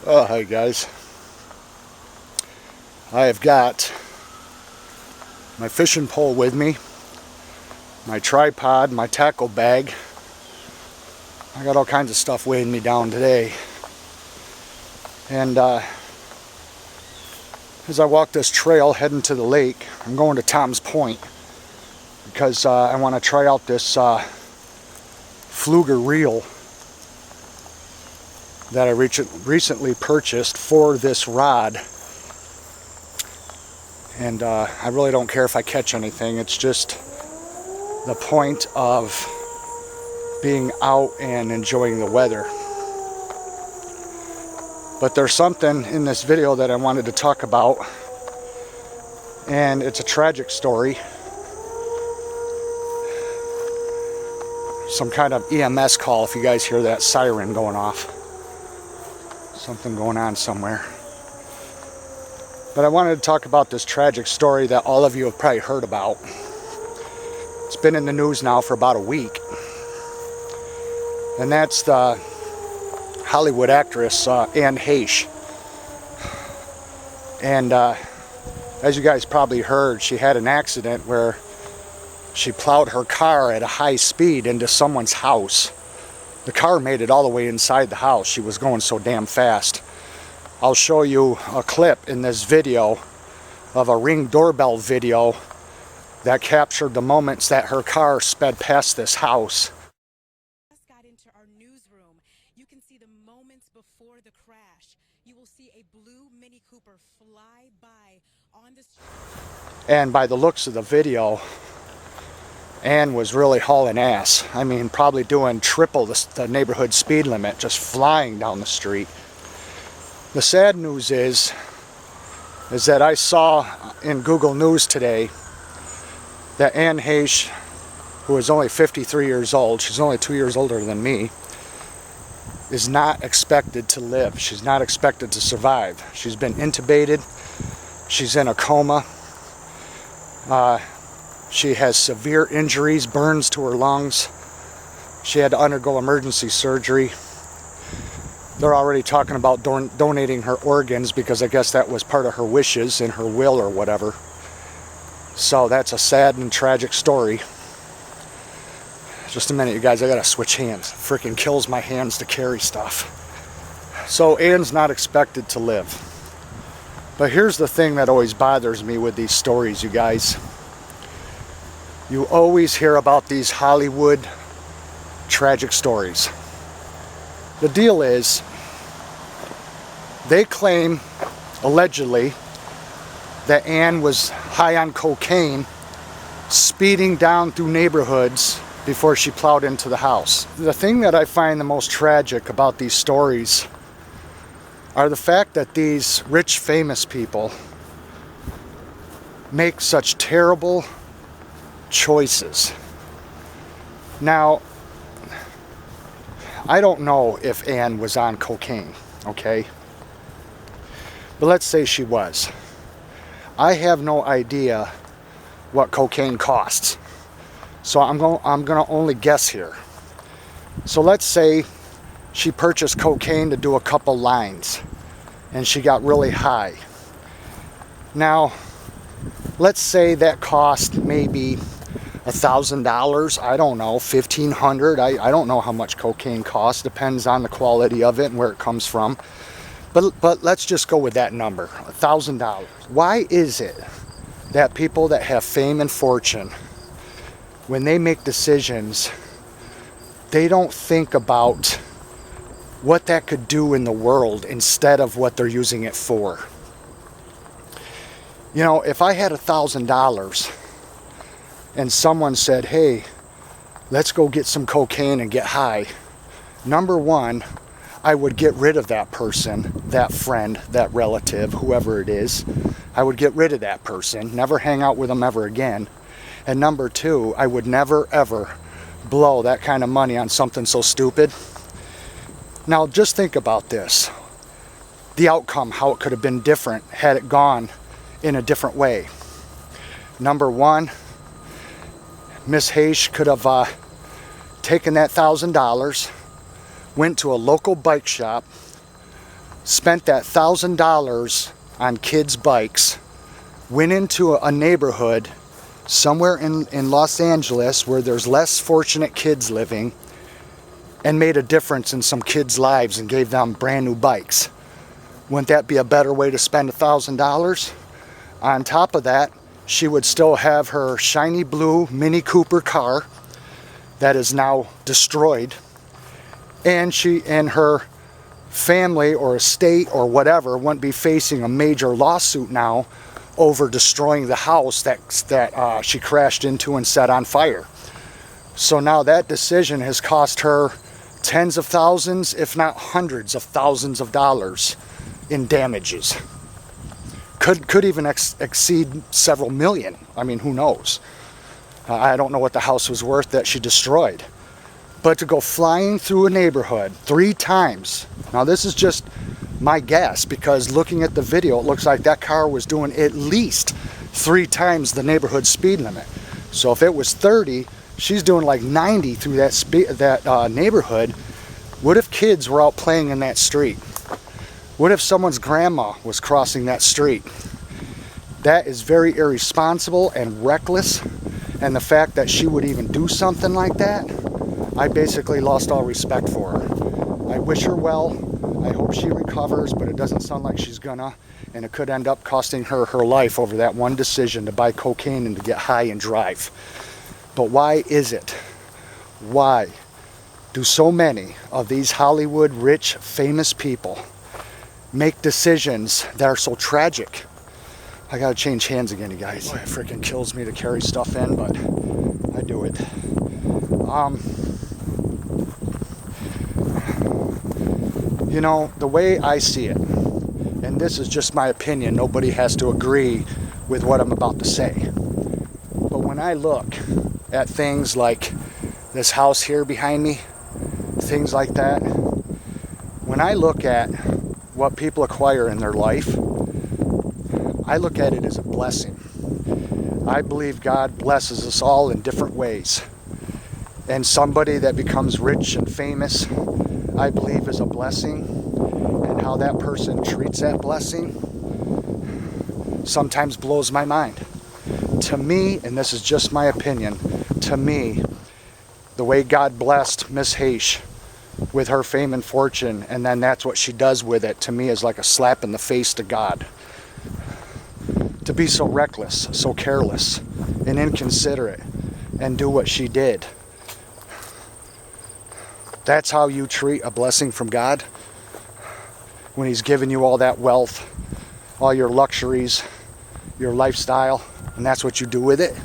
Oh, hi guys. I have got my fishing pole with me, my tripod, my tackle bag. I got all kinds of stuff weighing me down today. And as I walk this trail heading to the lake, I'm going to Tom's Point because I want to try out this Fluger reel that I recently purchased for this rod. And I really don't care if I catch anything. It's just the point of being out and enjoying the weather. But there's something in this video that I wanted to talk about, and it's a tragic story. Some kind of EMS call if you guys hear that siren going off. Something going on somewhere. But I wanted to talk about this tragic story that all of you have probably heard about. It's been in the news now for about a week. And that's the Hollywood actress Anne Heche. And as you guys probably heard, she had an accident where she plowed her car at a high speed into someone's house. The car made it all the way inside the house. She was going so damn fast. I'll show you a clip in this video of a Ring doorbell video that captured the moments that her car sped past this house. Just got into our newsroom. You can see the moments before the crash. You will see a blue Mini Cooper fly by on the street. And by the looks of the video, Anne was really hauling ass. I mean, probably doing triple the neighborhood speed limit, just flying down the street. The sad news is that I saw in Google News today that Anne Heche, who is only 53 years old, she's only 2 years older than me, is not expected to live. She's not expected to survive. She's been intubated. She's in a coma. She has severe injuries, burns to her lungs. She had to undergo emergency surgery. They're already talking about donating her organs because I guess that was part of her wishes in her will or whatever. So that's a sad and tragic story. Just a minute, you guys, I gotta switch hands. Freaking kills my hands to carry stuff. So Anne's not expected to live. But here's the thing that always bothers me with these stories, you guys. You always hear about these Hollywood tragic stories. The deal is, they claim, allegedly, that Anne was high on cocaine, speeding down through neighborhoods before she plowed into the house. The thing that I find the most tragic about these stories are the fact that these rich, famous people make such terrible choices. Now, I don't know if Anne was on cocaine, okay? But let's say she was. I have no idea what cocaine costs. So I'm going to only guess here. So let's say she purchased cocaine to do a couple lines and she got really high. Now, let's say that cost maybe $1,000, I don't know, $1,500. I don't know how much cocaine costs. Depends on the quality of it and where it comes from. But let's just go with that number, $1,000. Why is it that people that have fame and fortune, when they make decisions, they don't think about what that could do in the world instead of what they're using it for? You know, if I had $1,000 and someone said, hey, let's go get some cocaine and get high, number one, I would get rid of that person, that friend, that relative, whoever it is. I would get rid of that person, never hang out with them ever again. And number two, I would never ever blow that kind of money on something so stupid. Now just think about this. The outcome, how it could have been different had it gone in a different way. Number one, Miss Heche could have taken that $1,000, went to a local bike shop, spent that $1,000 on kids' bikes, went into a neighborhood somewhere in Los Angeles where there's less fortunate kids living, and made a difference in some kids' lives and gave them brand new bikes. Wouldn't that be a better way to spend $1,000? On top of that, she would still have her shiny blue Mini Cooper car that is now destroyed, and she and her family or estate or whatever wouldn't be facing a major lawsuit now over destroying the house that she crashed into and set on fire. So now that decision has cost her tens of thousands, if not hundreds of thousands of dollars in damages. Could even exceed several million. I mean, who knows? I don't know what the house was worth that she destroyed. But to go flying through a neighborhood 3 times, now this is just my guess, because looking at the video, it looks like that car was doing at least 3 times the neighborhood speed limit. So if it was 30, she's doing like 90 through that neighborhood. What if kids were out playing in that street? What if someone's grandma was crossing that street? That is very irresponsible and reckless. And the fact that she would even do something like that, I basically lost all respect for her. I wish her well. I hope she recovers, but it doesn't sound like she's gonna. And it could end up costing her her life over that one decision to buy cocaine and to get high and drive. But why is it? Why do so many of these Hollywood rich, famous people make decisions that are so tragic? I gotta change hands again, you guys. Boy, it freaking kills me to carry stuff in, but I do it. You know, the way I see it, and this is just my opinion, nobody has to agree with what I'm about to say. But when I look at things like this house here behind me, things like that, when I look at what people acquire in their life, I look at it as a blessing. I believe God blesses us all in different ways. And somebody that becomes rich and famous, I believe is a blessing. And how that person treats that blessing sometimes blows my mind. To me, and this is just my opinion, to me, the way God blessed Miss Haish with her fame and fortune, and then that's what she does with it, to me is like a slap in the face to God. To be so reckless, so careless, and inconsiderate, and do what she did. That's how you treat a blessing from God? When He's given you all that wealth, all your luxuries, your lifestyle, and that's what you do with it?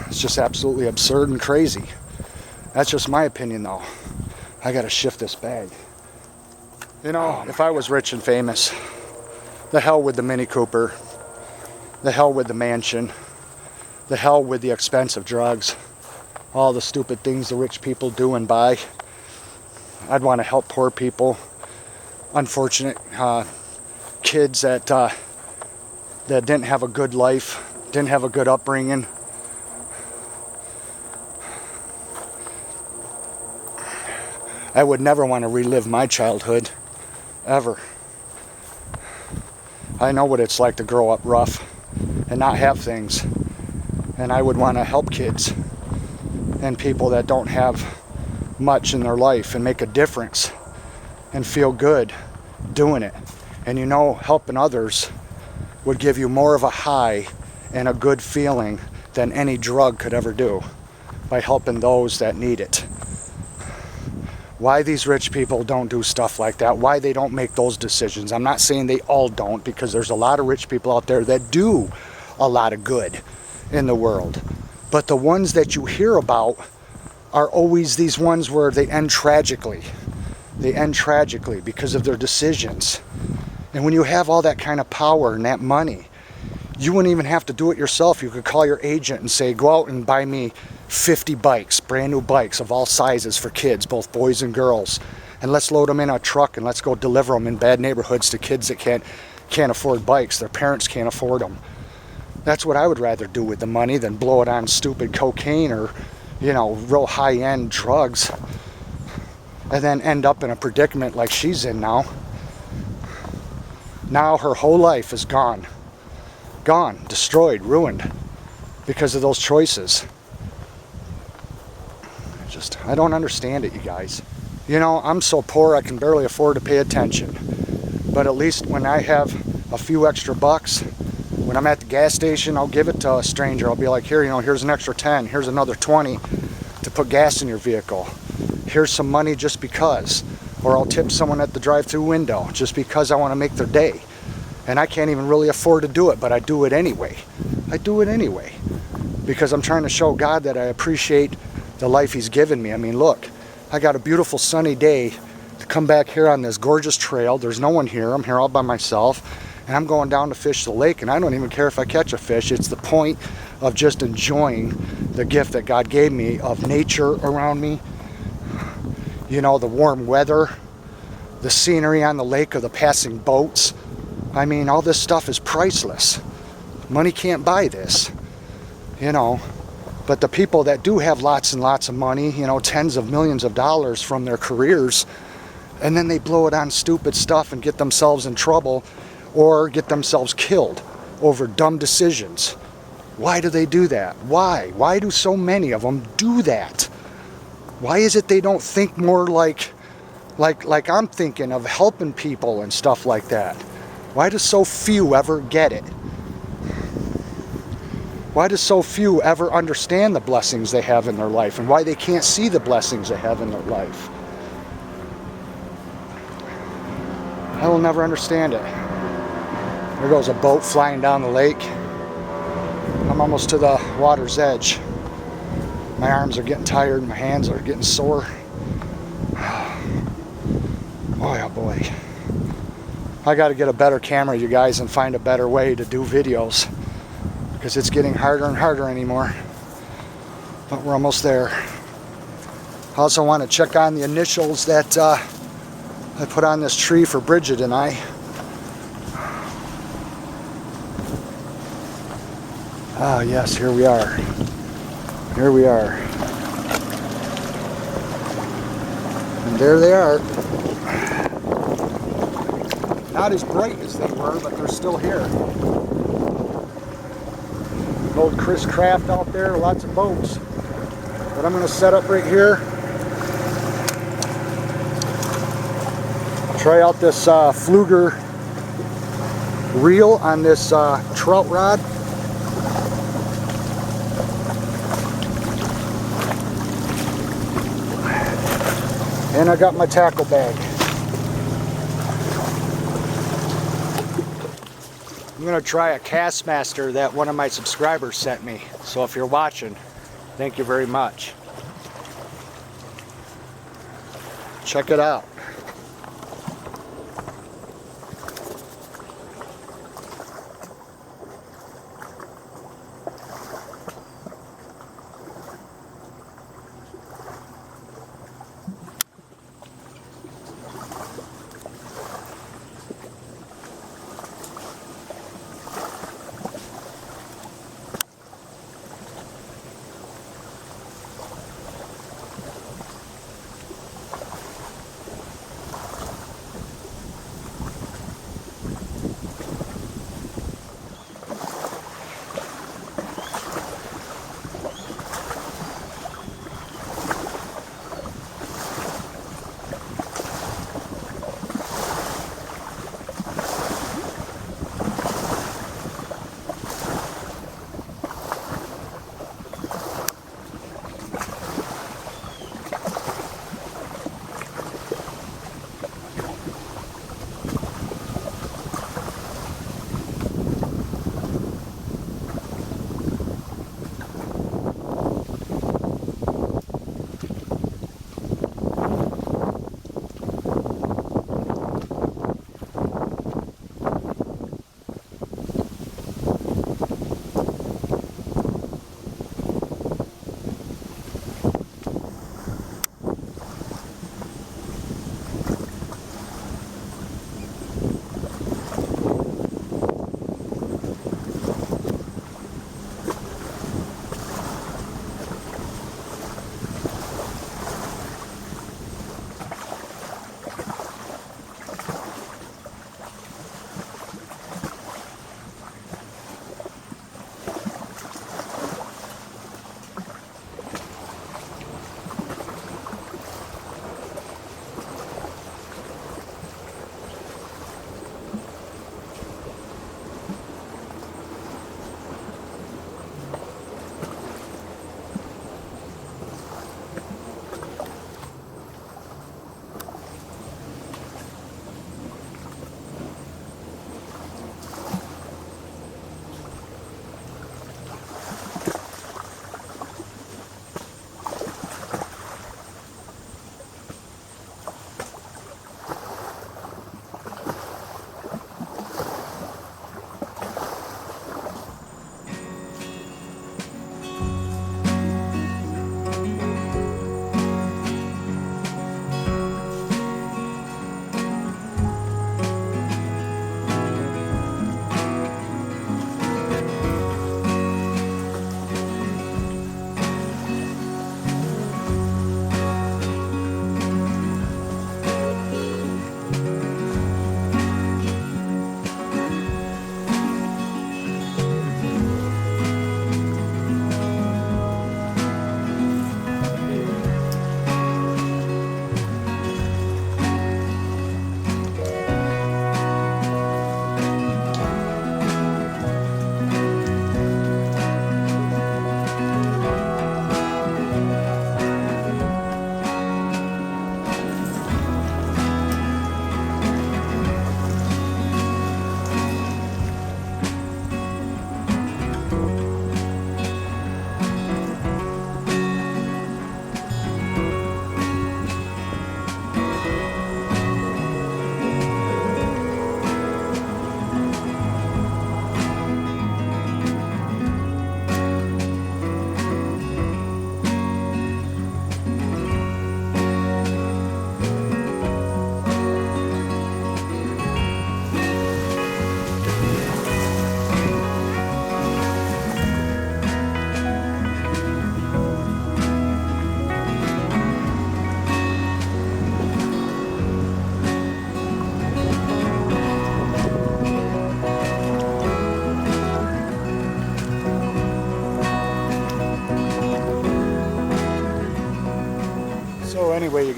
It's just absolutely absurd and crazy. That's just my opinion, though. I gotta shift this bag. You know, if I was rich and famous, the hell with the Mini Cooper, the hell with the mansion, the hell with the expensive drugs, all the stupid things the rich people do and buy. I'd want to help poor people, unfortunate kids that didn't have a good life, didn't have a good upbringing. I would never want to relive my childhood, ever. I know what it's like to grow up rough and not have things. And I would want to help kids and people that don't have much in their life and make a difference and feel good doing it. And you know, helping others would give you more of a high and a good feeling than any drug could ever do, by helping those that need it. Why these rich people don't do stuff like that, why they don't make those decisions. I'm not saying they all don't, because there's a lot of rich people out there that do a lot of good in the world. But the ones that you hear about are always these ones where they end tragically. They end tragically because of their decisions. And when you have all that kind of power and that money, you wouldn't even have to do it yourself. You could call your agent and say, go out and buy me 50 bikes, brand new bikes of all sizes for kids, both boys and girls. And let's load them in a truck and let's go deliver them in bad neighborhoods to kids that can't afford bikes. Their parents can't afford them. That's what I would rather do with the money than blow it on stupid cocaine or, you know, real high-end drugs and then end up in a predicament like she's in now. Now her whole life is gone. Gone, destroyed, ruined because of those choices. I don't understand it, you guys. You know, I'm so poor I can barely afford to pay attention. But at least when I have a few extra bucks, when I'm at the gas station, I'll give it to a stranger. I'll be like, here, you know, here's an extra 10, here's another 20 to put gas in your vehicle. Here's some money just because. Or I'll tip someone at the drive-through window just because I want to make their day. And I can't even really afford to do it, but I do it anyway. I do it anyway. Because I'm trying to show God that I appreciate the life He's given me. I mean, look, I got a beautiful sunny day to come back here on this gorgeous trail. There's no one here. I'm here all by myself. And I'm going down to fish the lake, and I don't even care if I catch a fish. It's the point of just enjoying the gift that God gave me of nature around me. You know, the warm weather, the scenery on the lake of the passing boats. I mean, all this stuff is priceless. Money can't buy this, you know. But the people that do have lots and lots of money, you know, tens of millions of dollars from their careers, and then they blow it on stupid stuff and get themselves in trouble or get themselves killed over dumb decisions. Why do they do that? Why? Why do so many of them do that? Why is it they don't think more like I'm thinking of helping people and stuff like that? Why do so few ever get it? Why do so few ever understand the blessings they have in their life and why they can't see the blessings they have in their life? I will never understand it. There goes a boat flying down the lake. I'm almost to the water's edge. My arms are getting tired, my hands are getting sore. Boy, oh boy. I got to get a better camera, you guys, and find a better way to do videos. Because it's getting harder and harder anymore. But we're almost there. I also want to check on the initials that I put on this tree for Bridget and I. Ah, yes, here we are. Here we are. And there they are. Not as bright as they were, but they're still here. Old Chris Craft out there, lots of boats. But I'm going to set up right here. Try out this Fluger reel on this trout rod. And I got my tackle bag. I'm going to try a Castmaster that one of my subscribers sent me. So if you're watching, thank you very much. Check it out.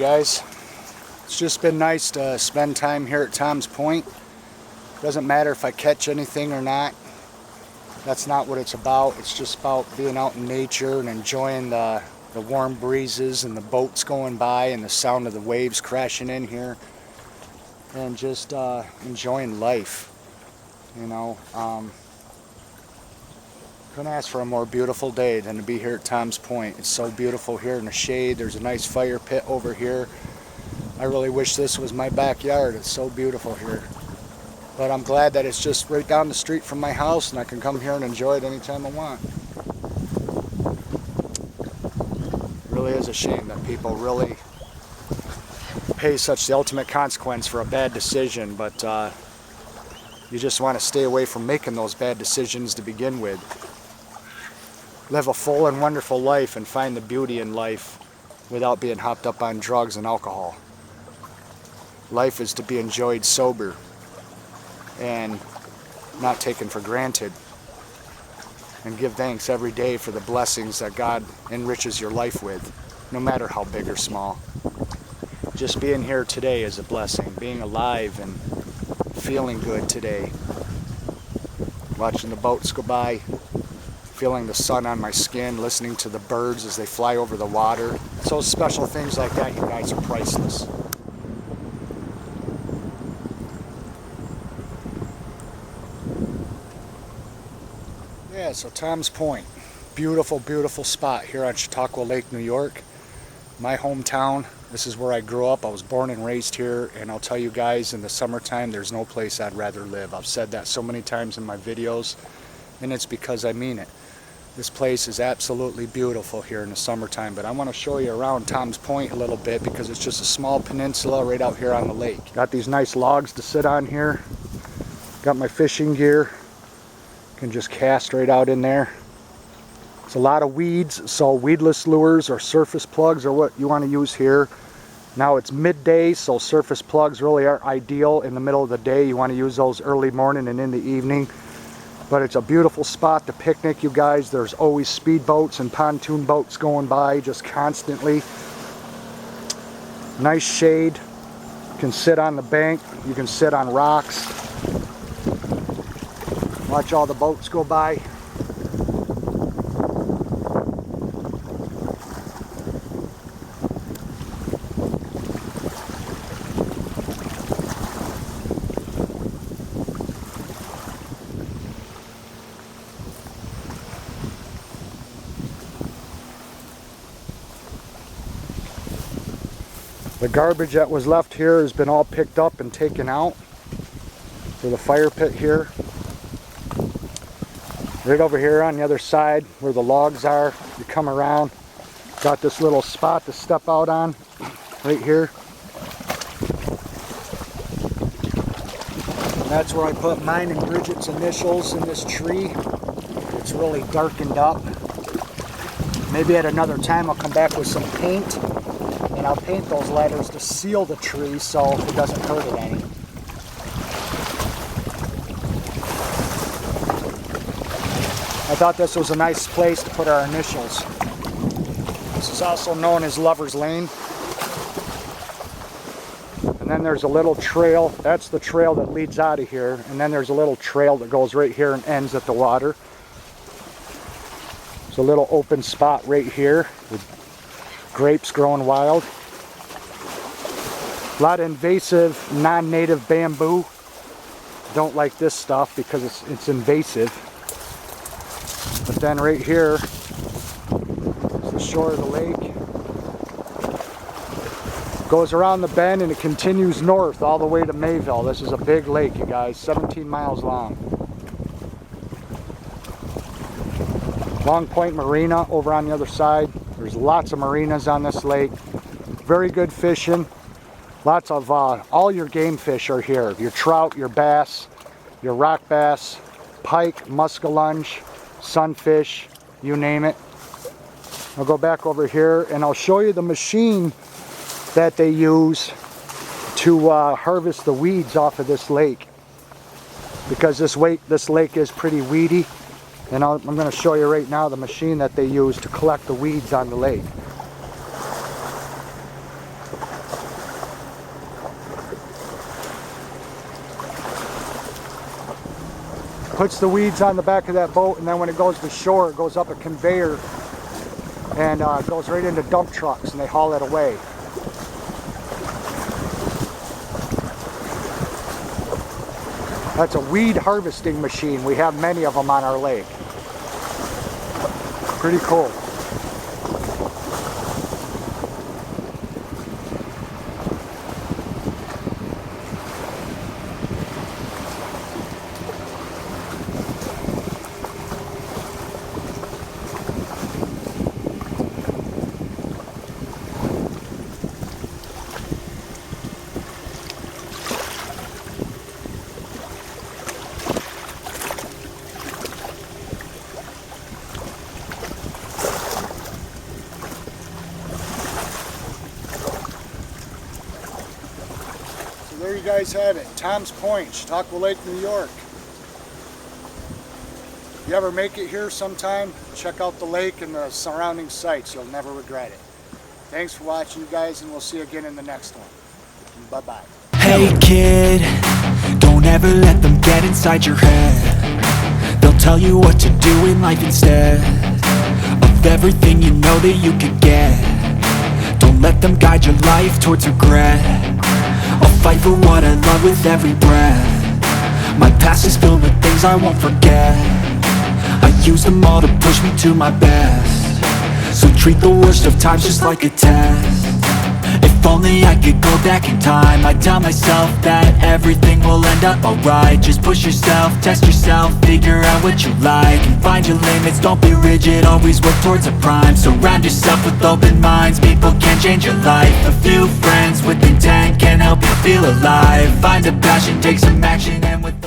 guys. It's just been nice to spend time here at Tom's Point. Doesn't matter if I catch anything or not. That's not what it's about. It's just about being out in nature and enjoying the warm breezes and the boats going by and the sound of the waves crashing in here, and just enjoying life. You know, couldn't ask for a more beautiful day than to be here at Tom's Point. It's so beautiful here in the shade. There's a nice fire pit over here. I really wish this was my backyard. It's so beautiful here. But I'm glad that it's just right down the street from my house and I can come here and enjoy it anytime I want. It really is a shame that people really pay such the ultimate consequence for a bad decision, but you just want to stay away from making those bad decisions to begin with. Live a full and wonderful life and find the beauty in life without being hopped up on drugs and alcohol. Life is to be enjoyed sober and not taken for granted, and give thanks every day for the blessings that God enriches your life with, no matter how big or small. Just being here today is a blessing. Being alive and feeling good today. Watching the boats go by, feeling the sun on my skin, listening to the birds as they fly over the water. It's those special things like that, you guys, are priceless. Yeah, so Tom's Point, beautiful, beautiful spot here on Chautauqua Lake, New York. My hometown. This is where I grew up. I was born and raised here, and I'll tell you guys, in the summertime, there's no place I'd rather live. I've said that so many times in my videos, and it's because I mean it. This place is absolutely beautiful here in the summertime, but I want to show you around Tom's Point a little bit because it's just a small peninsula right out here on the lake. Got these nice logs to sit on here. Got my fishing gear. Can just cast right out in there. It's a lot of weeds, so weedless lures or surface plugs are what you want to use here. Now it's midday, so surface plugs really aren't ideal in the middle of the day. You want to use those early morning and in the evening. But it's a beautiful spot to picnic, you guys. There's always speedboats and pontoon boats going by just constantly. Nice shade. You can sit on the bank. You can sit on rocks. Watch all the boats go by. The garbage that was left here has been all picked up and taken out for the fire pit here. Right over here on the other side where the logs are, you come around, got this little spot to step out on right here. And that's where I put mine and Bridget's initials in this tree. It's really darkened up. Maybe at another time I'll come back with some paint and I'll paint those letters to seal the tree so it doesn't hurt it any. I thought this was a nice place to put our initials. This is also known as Lover's Lane. And then there's a little trail. That's the trail that leads out of here. And then there's a little trail that goes right here and ends at the water. There's a little open spot right here with grapes growing wild. A lot of invasive, non-native bamboo. Don't like this stuff because it's invasive. But then right here is the shore of the lake. Goes around the bend and it continues north all the way to Mayville. This is a big lake, you guys, 17 miles long. Long Point Marina over on the other side. There's lots of marinas on this lake. Very good fishing. Lots of all your game fish are here. Your trout, your bass, your rock bass, pike, muskellunge, sunfish, you name it. I'll go back over here and I'll show you the machine that they use to harvest the weeds off of this lake, because this lake is pretty weedy, and I'm going to show you right now the machine that they use to collect the weeds on the lake. puts the weeds on the back of that boat, and then when it goes to shore, it goes up a conveyor and goes right into dump trucks, and they haul it away. That's a weed harvesting machine. We have many of them on our lake. Pretty cool. There you guys have it, Tom's Point, Chautauqua Lake, New York. If you ever make it here sometime, check out the lake and the surrounding sites. You'll never regret it. Thanks for watching, you guys, and we'll see you again in the next one. Bye-bye. Hey kid, don't ever let them get inside your head. They'll tell you what to do in life instead of everything you know that you could get. Don't let them guide your life towards regret. I'll fight for what I love with every breath. My past is filled with things I won't forget. I use them all to push me to my best. So treat the worst of times just like a test. If only I could go back in time, I'd tell myself that everything will end up alright. Just push yourself, test yourself, figure out what you like, and find your limits, don't be rigid, always work towards a prime. Surround yourself with open minds, people can change your life. A few friends with intent can help you feel alive. Find a passion, take some action, and with